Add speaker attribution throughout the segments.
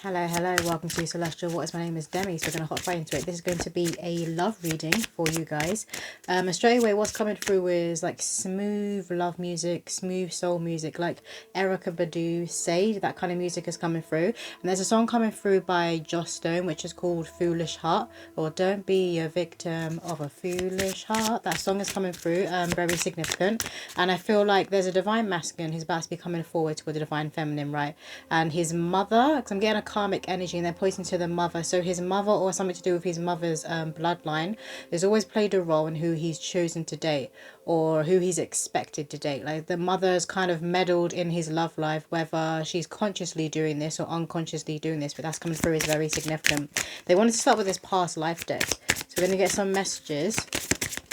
Speaker 1: Hello, hello, welcome to Celestial Waters. My name is Demi, so we're going to hop right into it. This is going to be a love reading for you guys. And straight away, what's coming through is like smooth love music, smooth soul music, like Erykah Badu, Sade, that kind of music is coming through. And there's a song coming through by Joss Stone, which is called Foolish Heart, or Don't Be a Victim of a Foolish Heart. That song is coming through, very significant. And I feel like there's a divine masculine who's about to be coming forward toward the divine feminine, right? And his mother, because I'm getting a karmic energy and they're pointing to the mother, so his mother or something to do with his mother's bloodline has always played a role in who he's chosen to date or who he's expected to date. Like the mother's kind of meddled in his love life, whether she's consciously doing this or unconsciously doing this, but that's coming through is very significant. They wanted to start with this past life deck, so we're going to get some messages.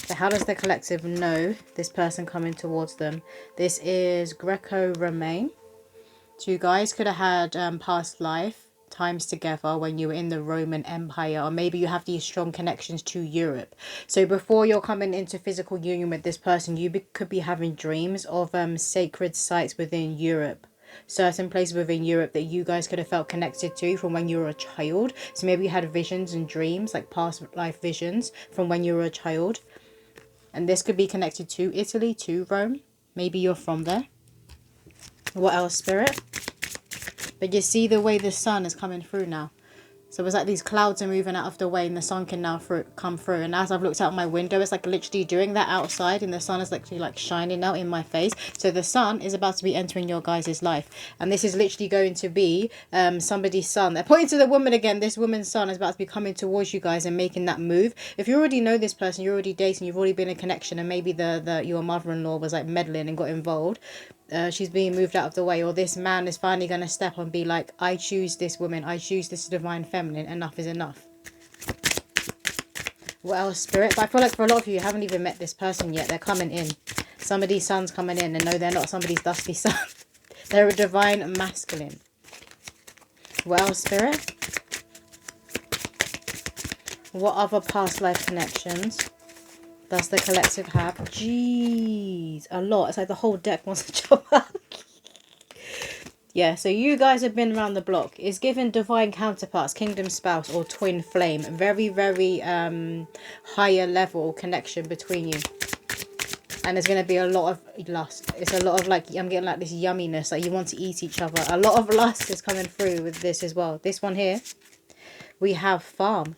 Speaker 1: So how does the collective know this person coming towards them? This is Greco-Romaine. So you guys could have had past life times together when you were in the Roman Empire, or maybe you have these strong connections to Europe. So before you're coming into physical union with this person, you could be having dreams of sacred sites within Europe. Certain places within Europe that you guys could have felt connected to from when you were a child. So maybe you had visions and dreams, like past life visions from when you were a child. And this could be connected to Italy, to Rome. Maybe you're from there. What else, Spirit? But you see the way the sun is coming through now. So it's like these clouds are moving out of the way and the sun can now come through. And as I've looked out my window, it's like literally doing that outside and the sun is literally like shining out in my face. So the sun is about to be entering your guys' life. And this is literally going to be somebody's son. They're pointing to the woman again. This woman's son is about to be coming towards you guys and making that move. If you already know this person, you're already dating, you've already been in a connection, and maybe your mother-in-law was like meddling and got involved. She's being moved out of the way, or this man is finally going to step and be like, I choose this woman, I choose this divine feminine, enough is enough. What else, Spirit? But I feel like for a lot of you haven't even met this person yet. They're coming in. Somebody's son's coming in, and no, they're not somebody's dusty son. They're a divine masculine. What else, Spirit? What other past life connections does the collective have? Jeez, a lot. It's like the whole deck wants to jump out. Yeah, so you guys have been around the block. It's given divine counterparts, kingdom spouse, or twin flame. Very, very higher level connection between you. And there's going to be a lot of lust. It's a lot of like, I'm getting like this yumminess, like you want to eat each other. A lot of lust is coming through with this as well. This one here, we have farm.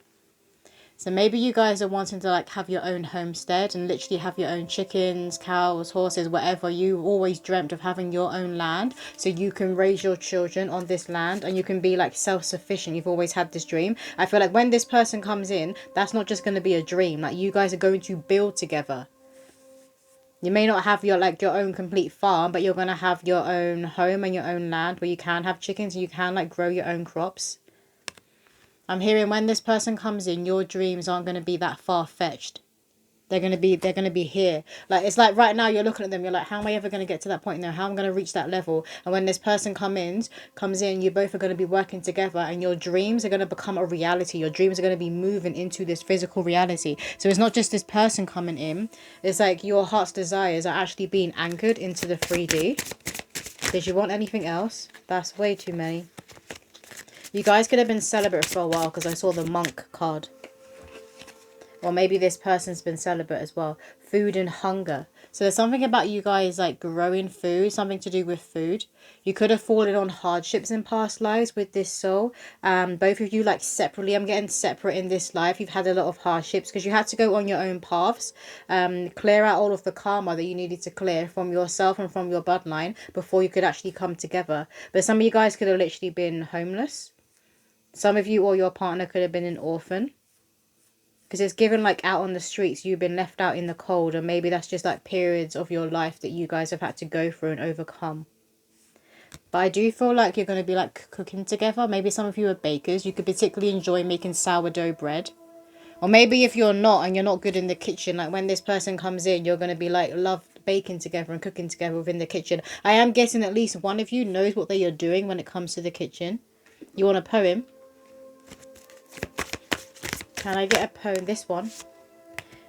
Speaker 1: So maybe you guys are wanting to like have your own homestead and literally have your own chickens, cows, horses, whatever. You always dreamt of having your own land so you can raise your children on this land and you can be like self-sufficient. You've always had this dream. I feel like when this person comes in, that's not just going to be a dream. Like you guys are going to build together. You may not have your own complete farm, but you're going to have your own home and your own land where you can have chickens and you can like grow your own crops. I'm hearing when this person comes in, your dreams aren't going to be that far-fetched. They're going to be here. Like, it's like right now you're looking at them, you're like, how am I ever going to get to that point now? How am I going to reach that level? And when this person comes in, you both are going to be working together and your dreams are going to become a reality. Your dreams are going to be moving into this physical reality. So it's not just this person coming in. It's like your heart's desires are actually being anchored into the 3D. Did you want anything else? That's way too many. You guys could have been celibate for a while because I saw the monk card. Or maybe this person's been celibate as well. Food and hunger. So there's something about you guys like growing food, something to do with food. You could have fallen on hardships in past lives with this soul. Both of you like separately. I'm getting separate in this life. You've had a lot of hardships because you had to go on your own paths. Clear out all of the karma that you needed to clear from yourself and from your bloodline before you could actually come together. But some of you guys could have literally been homeless. Some of you or your partner could have been an orphan. Because it's given like out on the streets, you've been left out in the cold. And maybe that's just like periods of your life that you guys have had to go through and overcome. But I do feel like you're going to be like cooking together. Maybe some of you are bakers. You could particularly enjoy making sourdough bread. Or maybe if you're not and you're not good in the kitchen, like when this person comes in, you're going to be like love baking together and cooking together within the kitchen. I am guessing at least one of you knows what they are doing when it comes to the kitchen. You want a poem? Can I get a poem? This one.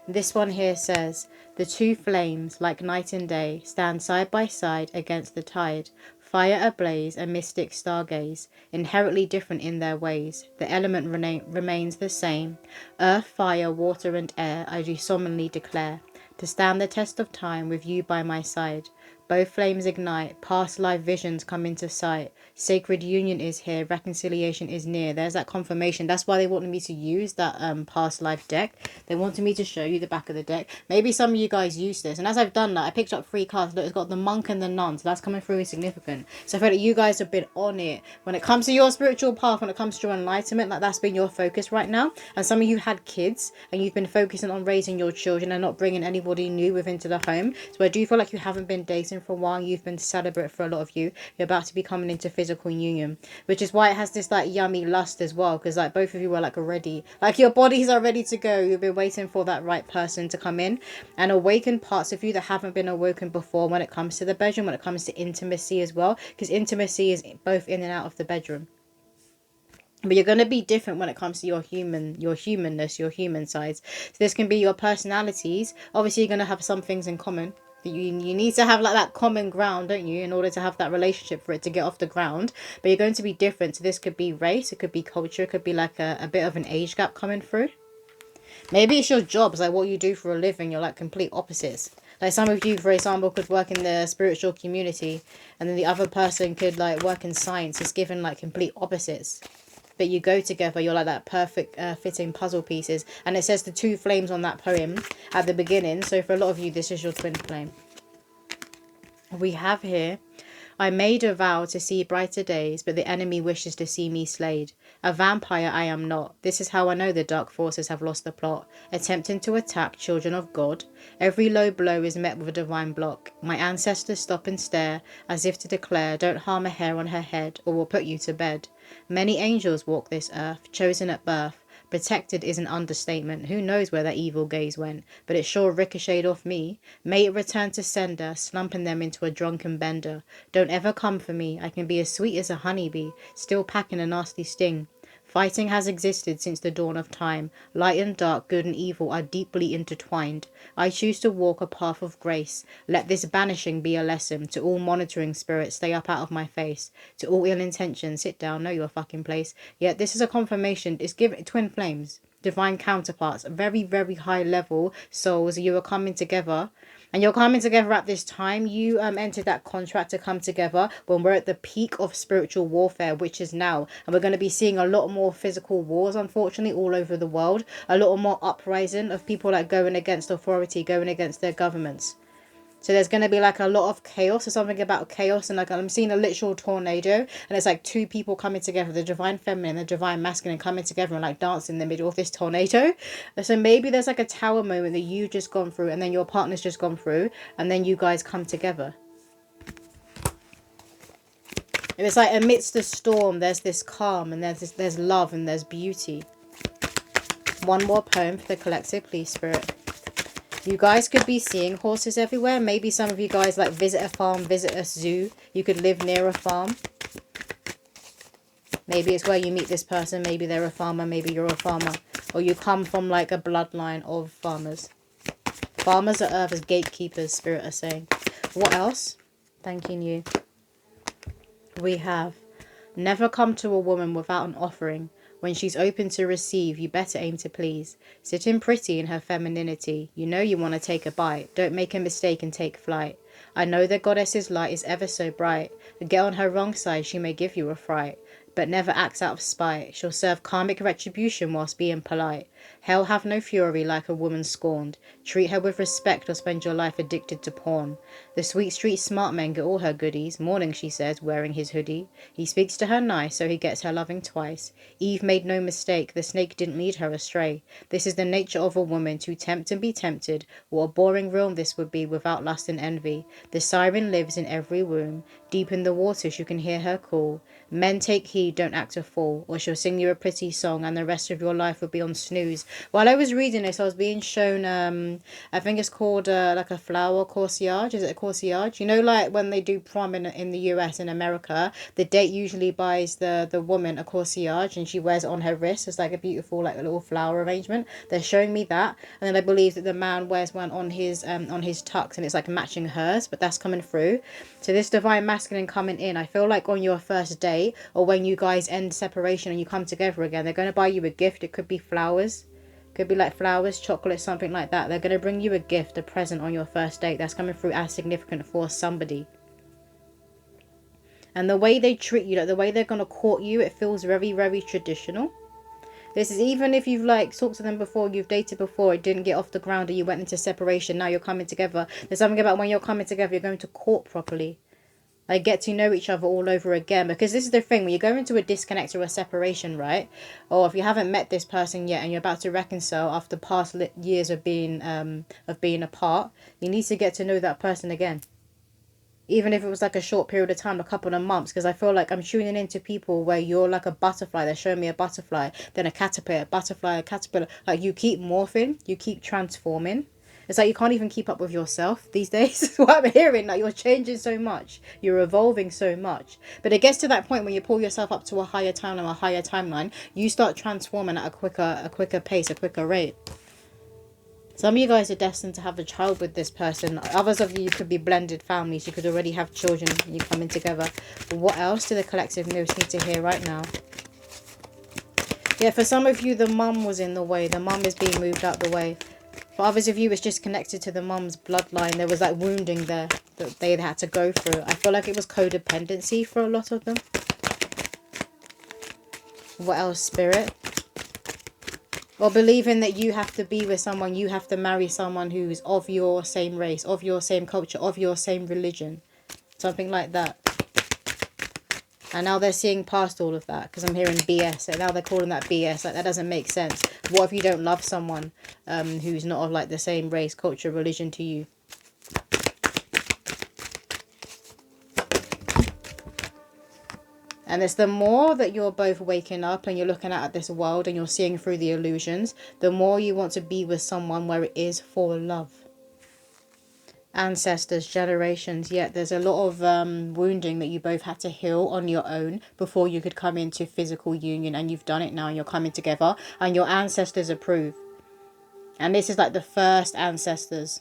Speaker 1: This one here says, the two flames, like night and day, stand side by side against the tide. Fire ablaze, a mystic stargaze, inherently different in their ways. The element remains the same. Earth, fire, water, and air, I do solemnly declare, to stand the test of time with you by my side. Both flames ignite, past life visions come into sight. Sacred union is here, reconciliation is near. There's that confirmation. That's why they wanted me to use that past life deck. They wanted me to show you the back of the deck. Maybe some of you guys use this. And as I've done that, I picked up 3 cards. Look, it's got the monk and the nun. So that's coming through as significant. So I feel like you guys have been on it. When it comes to your spiritual path, when it comes to your enlightenment, like that's been your focus right now. And some of you had kids and you've been focusing on raising your children and not bringing anybody new into the home. So I do feel like you haven't been dating for a while. You've been celibate for a lot of you. You're about to be coming into physical union, which is why it has this like yummy lust as well, because like both of you are like ready, like your bodies are ready to go. You've been waiting for that right person to come in and awaken parts of you that haven't been awoken before when it comes to the bedroom, when it comes to intimacy as well, because intimacy is both in and out of the bedroom. But you're going to be different when it comes to your humanness, your human sides. So this can be your personalities. Obviously, you're going to have some things in common. You need to have like that common ground, don't you, in order to have that relationship for it to get off the ground. But you're going to be different. So this could be race, it could be culture, it could be like a bit of an age gap coming through. Maybe it's your jobs, like what you do for a living. You're like complete opposites. Like some of you, for example, could work in the spiritual community, and then the other person could like work in science. It's given like complete opposites. But you go together, you're like that perfect fitting puzzle pieces. And it says the 2 flames on that poem at the beginning. So for a lot of you, this is your twin flame. We have here, I made a vow to see brighter days, but the enemy wishes to see me slayed. A vampire I am not. This is how I know the dark forces have lost the plot, attempting to attack children of God. Every low blow is met with a divine block. My ancestors stop and stare, as if to declare, don't harm a hair on her head, or we'll put you to bed. Many angels walk this earth, chosen at birth. Protected is an understatement. Who knows where that evil gaze went, but it sure ricocheted off me. May it return to sender, slumping them into a drunken bender. Don't ever come for me. I can be as sweet as a honeybee, still packing a nasty sting. Fighting has existed since the dawn of time. Light and dark, good and evil are deeply intertwined. I choose to walk a path of grace. Let this banishing be a lesson. To all monitoring spirits, stay up out of my face. To all ill intentions, sit down, know your fucking place. Yet this is a confirmation. It's given twin flames, divine counterparts, very, very high level souls. You are coming together. And you're coming together at this time. You entered that contract to come together when we're at the peak of spiritual warfare, which is now. And we're going to be seeing a lot more physical wars, unfortunately, all over the world. A lot more uprising of people like going against authority, going against their governments. So there's going to be like a lot of chaos or something about chaos. And like I'm seeing a literal tornado. And it's like 2 people coming together. The divine feminine and the divine masculine coming together and like dancing in the middle of this tornado. So maybe there's like a tower moment that you've just gone through. And then your partner's just gone through. And then you guys come together. And it's like amidst the storm, there's this calm. And there's love and there's beauty. One more poem for the collective, please, Spirit. You guys could be seeing horses everywhere. Maybe some of you guys like visit a farm, visit a zoo. You could live near a farm. Maybe it's where you meet this person. Maybe they're a farmer. Maybe you're a farmer. Or you come from like a bloodline of farmers. Farmers are Earth's gatekeepers, Spirit are saying. What else? Thanking you. We have, never come to a woman without an offering. When she's open to receive, you better aim to please. Sitting pretty in her femininity, you know you want to take a bite. Don't make a mistake and take flight. I know the goddess's light is ever so bright. Get on her wrong side, she may give you a fright. But never acts out of spite. She'll serve karmic retribution whilst being polite. Hell have no fury like a woman scorned. Treat her with respect or spend your life addicted to porn. The sweet street smart men get all her goodies. Morning, she says, wearing his hoodie. He speaks to her nice, so he gets her loving twice. Eve made no mistake, the snake didn't lead her astray. This is the nature of a woman, to tempt and be tempted. What a boring realm this would be without lust and envy. The siren lives in every womb. Deep in the waters you can hear her call. Men take heed, don't act a fool, or she'll sing you a pretty song and the rest of your life will be on snooze. While I was reading this, I was being shown, I think it's called like a flower corsage. Is it a corsage? You know, like when they do prom in the US, in America, the date usually buys the woman a corsage and she wears it on her wrist. It's like a beautiful, like a little flower arrangement. They're showing me that. And then I believe that the man wears one on his tux and it's like matching hers, but that's coming through. So this divine masculine coming in, I feel like on your first date, or when you guys end separation and you come together again, they're going to buy you a gift. It could be flowers, could be like flowers, chocolate, something like that. They're going to bring you a gift, a present on your first date. That's coming through as significant for somebody. And the way they treat you, like the way they're going to court you, it feels very, very traditional. This is even if you've like talked to them before, you've dated before, it didn't get off the ground, or you went into separation, now you're coming together. There's something about when you're coming together, you're going to court properly. Like, get to know each other all over again. Because this is the thing, when you go into a disconnect or a separation, right? Or if you haven't met this person yet and you're about to reconcile after past years of being apart, you need to get to know that person again. Even if it was like a short period of time, a couple of months. Because I feel like I'm tuning into people where you're like a butterfly. They're showing me a butterfly, then a caterpillar, butterfly, a caterpillar. Like, you keep morphing, you keep transforming. It's like you can't even keep up with yourself these days. What I'm hearing, like, you're changing so much, you're evolving so much. But it gets to that point when you pull yourself up to a higher timeline, you start transforming at a quicker pace, a quicker rate. Some of you guys are destined to have a child with this person. Others of you could be blended families. You could already have children and you coming together. But what else do the collective mirrors need to hear right now? Yeah, for some of you, the mum was in the way. The mum is being moved out the way. For others of you, it's just connected to the mum's bloodline. There was like wounding there that they had to go through. I feel like it was codependency for a lot of them. What else, Spirit? Or believing that you have to be with someone, you have to marry someone who's of your same race, of your same culture, of your same religion. Something like that. And now they're seeing past all of that because I'm hearing BS. And now they're calling that BS. Like, that doesn't make sense. What if you don't love someone who's not of like the same race, culture, religion to you? And it's the more that you're both waking up and you're looking at this world and you're seeing through the illusions, the more you want to be with someone where it is for love. Ancestors, generations, yet there's a lot of wounding that you both had to heal on your own before you could come into physical union, and you've done it now and you're coming together and your ancestors approve. And this is like the first ancestors,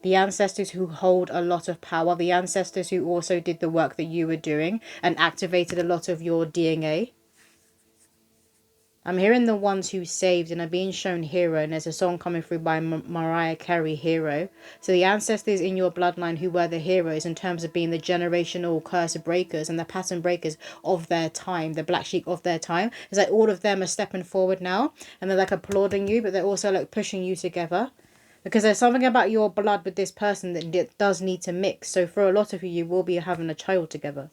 Speaker 1: the ancestors who hold a lot of power, the ancestors who also did the work that you were doing and activated a lot of your DNA. I'm hearing the ones who saved and are being shown Hero, and there's a song coming through by Mariah Carey, Hero. So the ancestors in your bloodline who were the heroes in terms of being the generational curse breakers and the pattern breakers of their time, the black sheep of their time. It's like all of them are stepping forward now and they're like applauding you, but they're also like pushing you together. Because there's something about your blood with this person that does need to mix. So for a lot of you, you will be having a child together.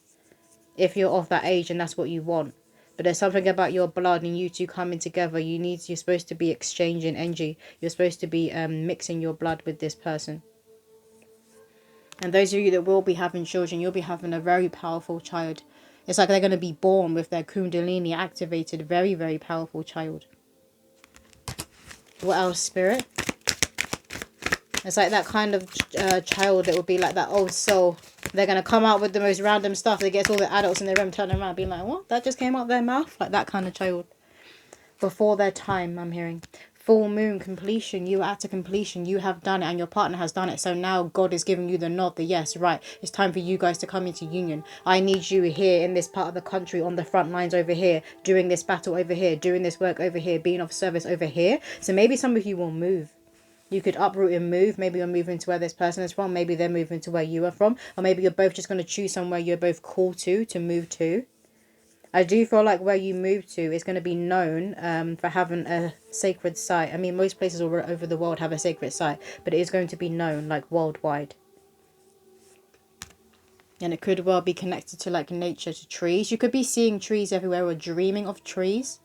Speaker 1: If you're of that age and that's what you want. But there's something about your blood and you two coming together. You're supposed to be exchanging energy. You're supposed to be mixing your blood with this person. And those of you that will be having children, you'll be having a very powerful child. It's like they're going to be born with their kundalini activated. Very, very powerful child. What else, Spirit? It's like that kind of child that would be like that old soul. They're going to come out with the most random stuff. They get all the adults in the room turning around being like, what? That just came out their mouth? Like that kind of child. Before their time, I'm hearing. Full moon, completion. You are at a completion. You have done it and your partner has done it. So now God is giving you the nod, the yes, right. It's time for you guys to come into union. I need you here in this part of the country, on the front lines over here, doing this battle over here, doing this work over here, being of service over here. So maybe some of you will move. You could uproot and move. Maybe you're moving to where this person is from. Maybe they're moving to where you are from. Or maybe you're both just going to choose somewhere you're both called to move to. I do feel like where you move to is going to be known for having a sacred site. I mean, most places all over the world have a sacred site. But it is going to be known, like, worldwide. And it could well be connected to, like, nature, to trees. You could be seeing trees everywhere or dreaming of trees.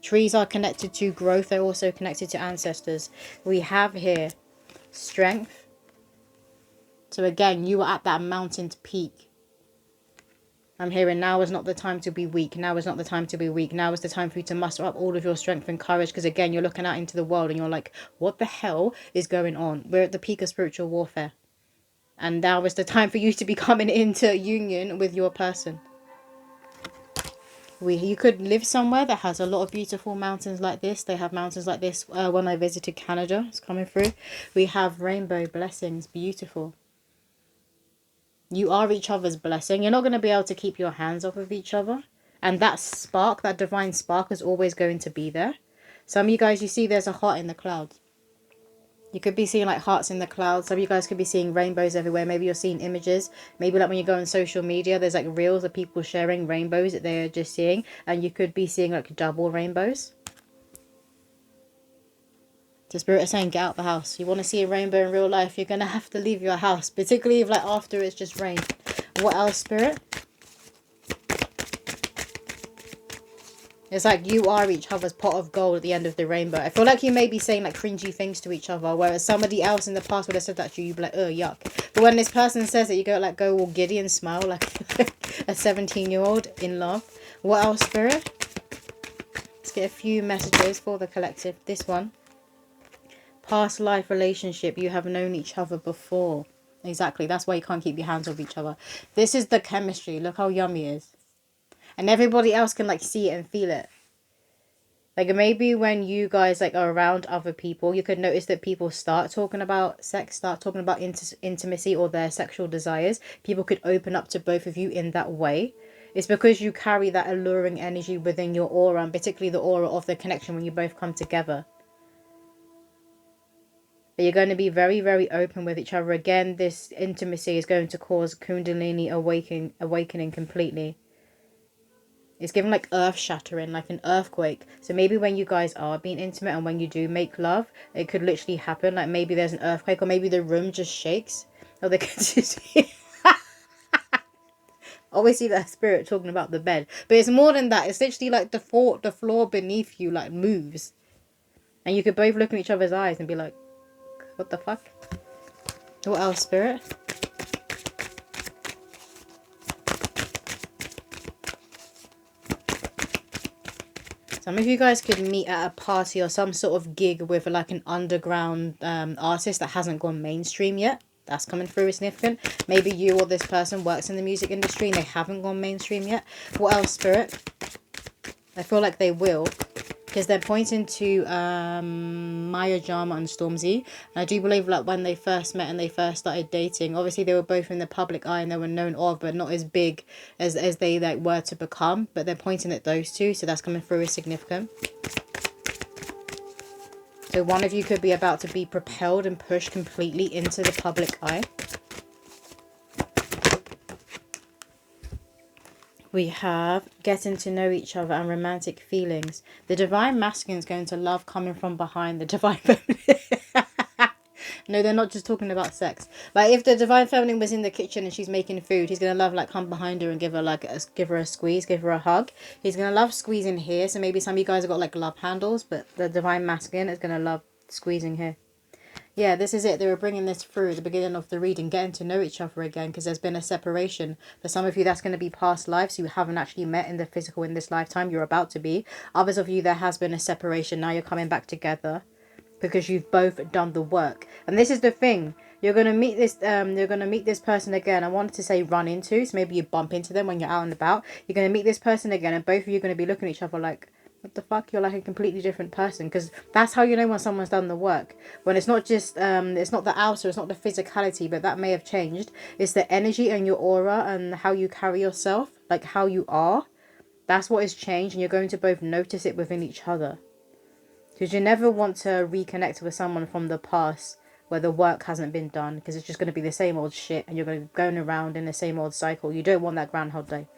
Speaker 1: Trees are connected to growth. They're also connected to ancestors. We have here strength. So again, you are at that mountain peak. I'm hearing now is not the time to be weak. Now is not the time to be weak. Now is the time for you to muster up all of your strength and courage. Because again, you're looking out into the world and you're like, what the hell is going on? We're at the peak of spiritual warfare. And now is the time for you to be coming into union with your person. You could live somewhere that has a lot of beautiful mountains like this. They have mountains like this when I visited Canada. It's coming through. We have rainbow blessings. Beautiful. You are each other's blessing. You're not going to be able to keep your hands off of each other. And that spark, that divine spark is always going to be there. Some of you guys, you see there's a heart in the clouds. You could be seeing like hearts in the clouds. Some of you guys could be seeing rainbows everywhere. Maybe you're seeing images. Maybe like when you go on social media, there's like reels of people sharing rainbows that they're just seeing. And you could be seeing like double rainbows. The spirit is saying, get out the house. You want to see a rainbow in real life, you're going to have to leave your house. Particularly if like after it's just rain. What else, spirit? It's like you are each other's pot of gold at the end of the rainbow. I feel like you may be saying like cringy things to each other. Whereas somebody else in the past would have said that to you, you'd be like, oh, yuck. But when this person says it, you go all giddy and smile like a 17-year-old in love. What else, spirit? Let's get a few messages for the collective. This one. Past life relationship. You have known each other before. Exactly. That's why you can't keep your hands off each other. This is the chemistry. Look how yummy it is. And everybody else can like see it and feel it. Like maybe when you guys like are around other people, you could notice that people start talking about sex, start talking about intimacy or their sexual desires. People could open up to both of you in that way. It's because you carry that alluring energy within your aura, and particularly the aura of the connection when you both come together. But you're going to be very, very open with each other. Again, this intimacy is going to cause Kundalini awakening completely. It's given like earth shattering, like an earthquake. So maybe when you guys are being intimate and when you do make love, it could literally happen. Like maybe there's an earthquake or maybe the room just shakes. Or they could just be... always see that spirit talking about the bed. But it's more than that. It's literally like the floor beneath you like moves. And you could both look in each other's eyes and be like, what the fuck? What else, spirit? Some of you guys could meet at a party or some sort of gig with like an underground artist that hasn't gone mainstream yet. That's coming through significant. Maybe you or this person works in the music industry and they haven't gone mainstream yet. What else, spirit? I feel like they will. Because they're pointing to Maya Jama and Stormzy. And I do believe like when they first met and they first started dating, obviously they were both in the public eye and they were known of, but not as big as they like were to become. But they're pointing at those two, so that's coming through as significant. So one of you could be about to be propelled and pushed completely into the public eye. We have getting to know each other and romantic feelings. The divine masculine is going to love coming from behind the divine feminine. No, they're not just talking about sex. Like if the divine feminine was in the kitchen and she's making food, he's going to love like come behind her and give her a squeeze, give her a hug. He's going to love squeezing here. So maybe some of you guys have got like love handles, but the divine masculine is going to love squeezing here. Yeah, this is it. They were bringing this through at the beginning of the reading, getting to know each other again, because there's been a separation. For some of you, that's going to be past lives. You haven't actually met in the physical in this lifetime. You're about to be. Others of you, there has been a separation. Now you're coming back together because you've both done the work. And this is the thing. You're going to meet this you're going to meet this person again. I wanted to say run into, so maybe you bump into them when you're out and about. You're going to meet this person again, and both of you are going to be looking at each other like, what the fuck? You're like a completely different person. Because that's how you know when someone's done the work. When it's not just it's not the outer, it's not the physicality, but that may have changed. It's the energy and your aura and how you carry yourself, like how you are. That's what has changed, and you're going to both notice it within each other. Because you never want to reconnect with someone from the past where the work hasn't been done, because it's just going to be the same old shit and you're going to be going around in the same old cycle. You don't want that Groundhog Day.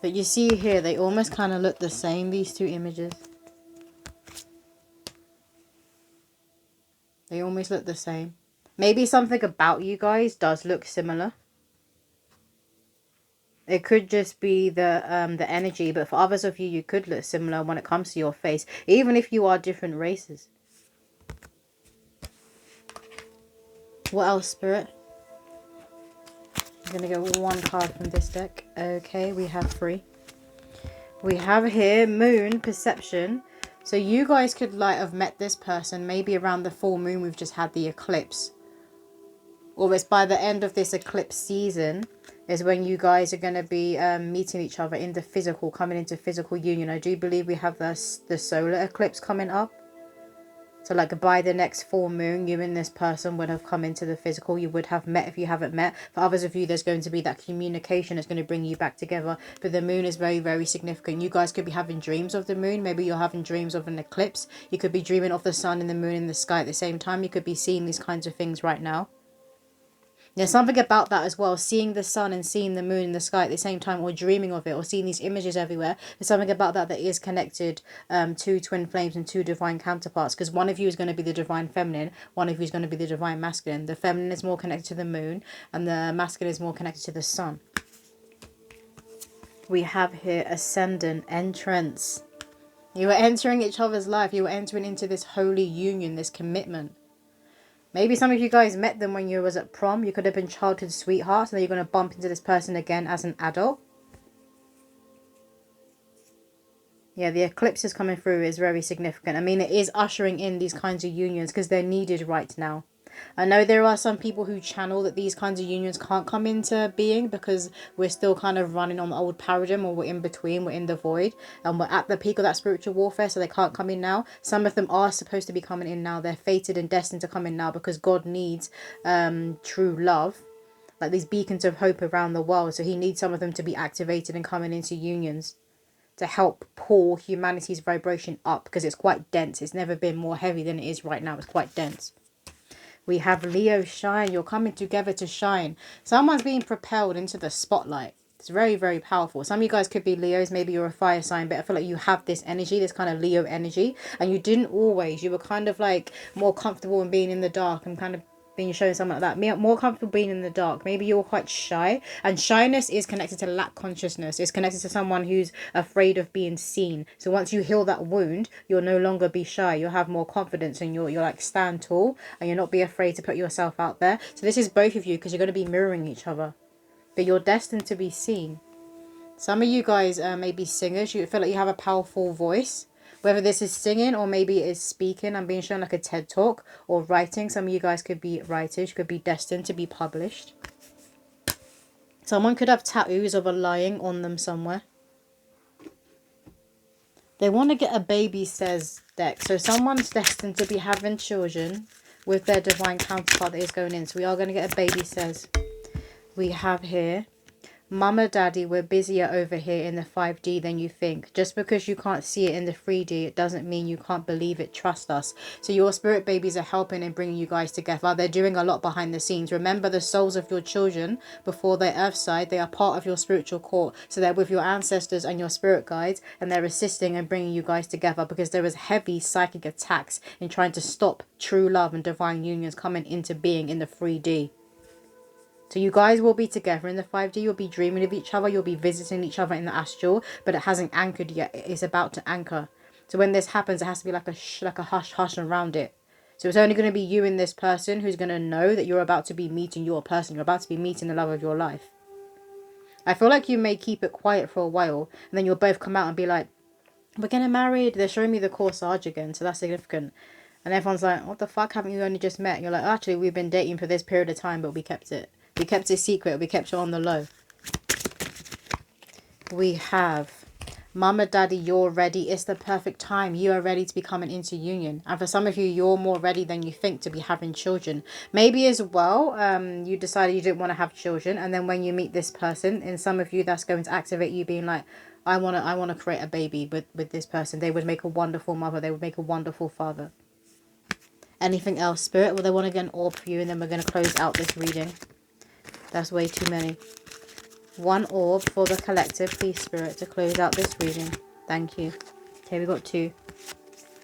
Speaker 1: But you see here, they almost kind of look the same, these two images. They almost look the same. Maybe something about you guys does look similar. It could just be the energy, but for others of you, you could look similar when it comes to your face, even if you are different races. What else, Spirit? I'm going to get one card from this deck. Okay, we have 3. We have here Moon, Perception. So you guys could like have met this person maybe around the full moon. We've just had the eclipse. Or it's by the end of this eclipse season is when you guys are going to be meeting each other in the physical, coming into physical union. I do believe we have the solar eclipse coming up. So like by the next full moon, you and this person would have come into the physical. You would have met if you haven't met. For others of you, there's going to be that communication that's going to bring you back together. But the moon is very, very significant. You guys could be having dreams of the moon. Maybe you're having dreams of an eclipse. You could be dreaming of the sun and the moon in the sky at the same time. You could be seeing these kinds of things right now. There's something about that as well, seeing the sun and seeing the moon in the sky at the same time, or dreaming of it, or seeing these images everywhere. There's something about that that is connected to twin flames and two divine counterparts, because one of you is going to be the divine feminine, one of you is going to be the divine masculine. The feminine is more connected to the moon, and the masculine is more connected to the sun. We have here ascendant, entrance. You are entering each other's life. You are entering into this holy union, this commitment. Maybe some of you guys met them when you was at prom. You could have been childhood sweethearts and then you're going to bump into this person again as an adult. Yeah, the eclipse is coming through is very significant. I mean, it is ushering in these kinds of unions because they're needed right now. I know there are some people who channel that these kinds of unions can't come into being because we're still kind of running on the old paradigm, or we're in between, we're in the void, and we're at the peak of that spiritual warfare, so they can't come in now. Some of them are supposed to be coming in now. They're fated and destined to come in now because God needs true love, like these beacons of hope around the world. So he needs some of them to be activated and coming into unions to help pull humanity's vibration up, because it's quite dense. It's never been more heavy than it is right now. It's quite dense. We have Leo, shine. You're coming together to shine. Someone's being propelled into the spotlight. It's very, very powerful. Some of you guys could be Leos. Maybe you're a fire sign, but I feel like you have this energy, this kind of Leo energy. And you didn't always. You were kind of like more comfortable in being in the dark and kind of being shown something like that. More comfortable being in the dark. Maybe you're quite shy. And shyness is connected to lack consciousness. It's connected to someone who's afraid of being seen. So once you heal that wound, you'll no longer be shy. You'll have more confidence and you'll like stand tall and you'll not be afraid to put yourself out there. So this is both of you because you're going to be mirroring each other. But you're destined to be seen. Some of you guys may be singers. You feel like you have a powerful voice. Whether this is singing or maybe it is speaking. I'm being shown like a TED talk or writing. Some of you guys could be writers. Could be destined to be published. Someone could have tattoos of a lion on them somewhere. They want to get a baby, says deck. So someone's destined to be having children with their divine counterpart that is going in. So we are going to get a baby, says. We have here, Mama, Daddy, we're busier over here in the 5D than you think. Just because you can't see it in the 3D, it doesn't mean you can't believe it. Trust us. So your spirit babies are helping and bringing you guys together. They're doing a lot behind the scenes. Remember, the souls of your children, before they're earthside, they are part of your spiritual court. So they're with your ancestors and your spirit guides, and they're assisting and bringing you guys together because there is heavy psychic attacks in trying to stop true love and divine unions coming into being in the 3D. So you guys will be together in the 5D. You'll be dreaming of each other. You'll be visiting each other in the astral. But it hasn't anchored yet. It is about to anchor. So when this happens, it has to be like a hush hush around it. So it's only going to be you and this person who's going to know that you're about to be meeting your person. You're about to be meeting the love of your life. I feel like you may keep it quiet for a while. And then you'll both come out and be like, we're getting married. They're showing me the Corsage again. So that's significant. And everyone's like, what the fuck? Haven't you only just met? And you're like, actually, we've been dating for this period of time, but we kept it. We kept it secret. We kept it on the low. We have Mama, Daddy, you're ready. It's the perfect time. You are ready to be coming into union. And for some of you, you're more ready than you think to be having children. Maybe as well, you decided you didn't want to have children. And then when you meet this person, in some of you, that's going to activate you being like, I want to create a baby with this person. They would make a wonderful mother. They would make a wonderful father. Anything else, Spirit? Well, they want to get an orb for you, and then we're going to close out this reading. That's way too many. One orb for the collective, please, Spirit, to close out this reading. Thank you. Okay, we've got 2.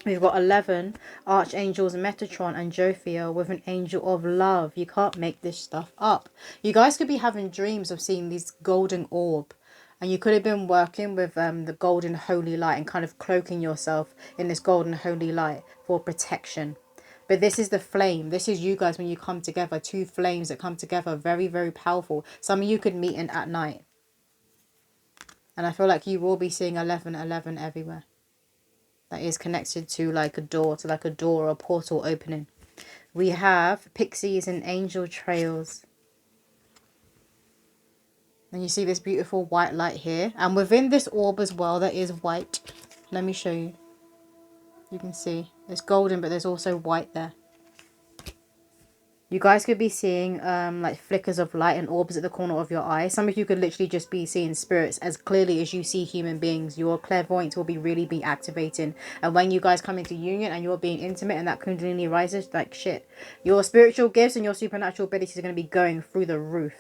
Speaker 1: We've got 11 archangels, Metatron and Jophiel with an angel of love. You can't make this stuff up. You guys could be having dreams of seeing this golden orb. And you could have been working with the golden holy light and kind of cloaking yourself in this golden holy light for protection. But this is the flame. This is you guys when you come together. Two flames that come together. Very, very powerful. Some of you could meet in at night. And I feel like you will be seeing 1111 everywhere. That is connected to like a door, or a portal opening. We have pixies and angel trails. And you see this beautiful white light here. And within this orb as well, that is white. Let me show you. You can see it's golden, but there's also white there. You guys could be seeing like flickers of light and orbs at the corner of your eye. Some of you could literally just be seeing spirits as clearly as you see human beings. Your clairvoyance will really be activating. And when you guys come into union and you're being intimate and that kundalini rises, like shit, your spiritual gifts and your supernatural abilities are going to be going through the roof.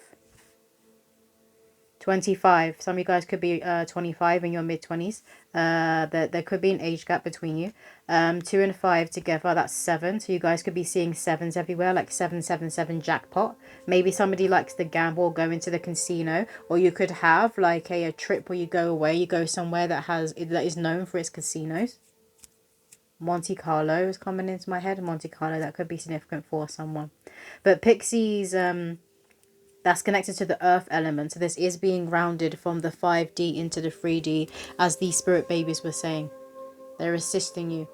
Speaker 1: 25. Some of you guys could be 25 in your mid-20s. There could be an age gap between you. 2 and 5 together, that's 7. So you guys could be seeing 7s everywhere, like 777 jackpot. Maybe somebody likes to gamble, go into the casino. Or you could have like a trip where you go away. You go somewhere that is known for its casinos. Monte Carlo is coming into my head. Monte Carlo, that could be significant for someone. But Pixies... that's connected to the earth element. So this is being rounded from the 5D into the 3D, as these spirit babies were saying. They're assisting you.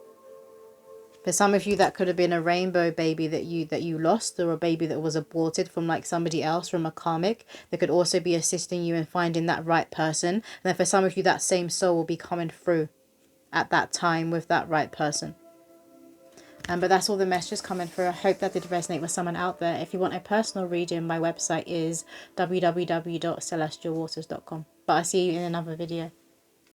Speaker 1: For some of you, that could have been a rainbow baby that you lost, or a baby that was aborted from like somebody else, from a karmic. They could also be assisting you in finding that right person. And then for some of you, that same soul will be coming through at that time with that right person. But that's all the messages coming through. I hope that did resonate with someone out there. If you want a personal reading, my website is www.celestialwaters.com. But I'll see you in another video.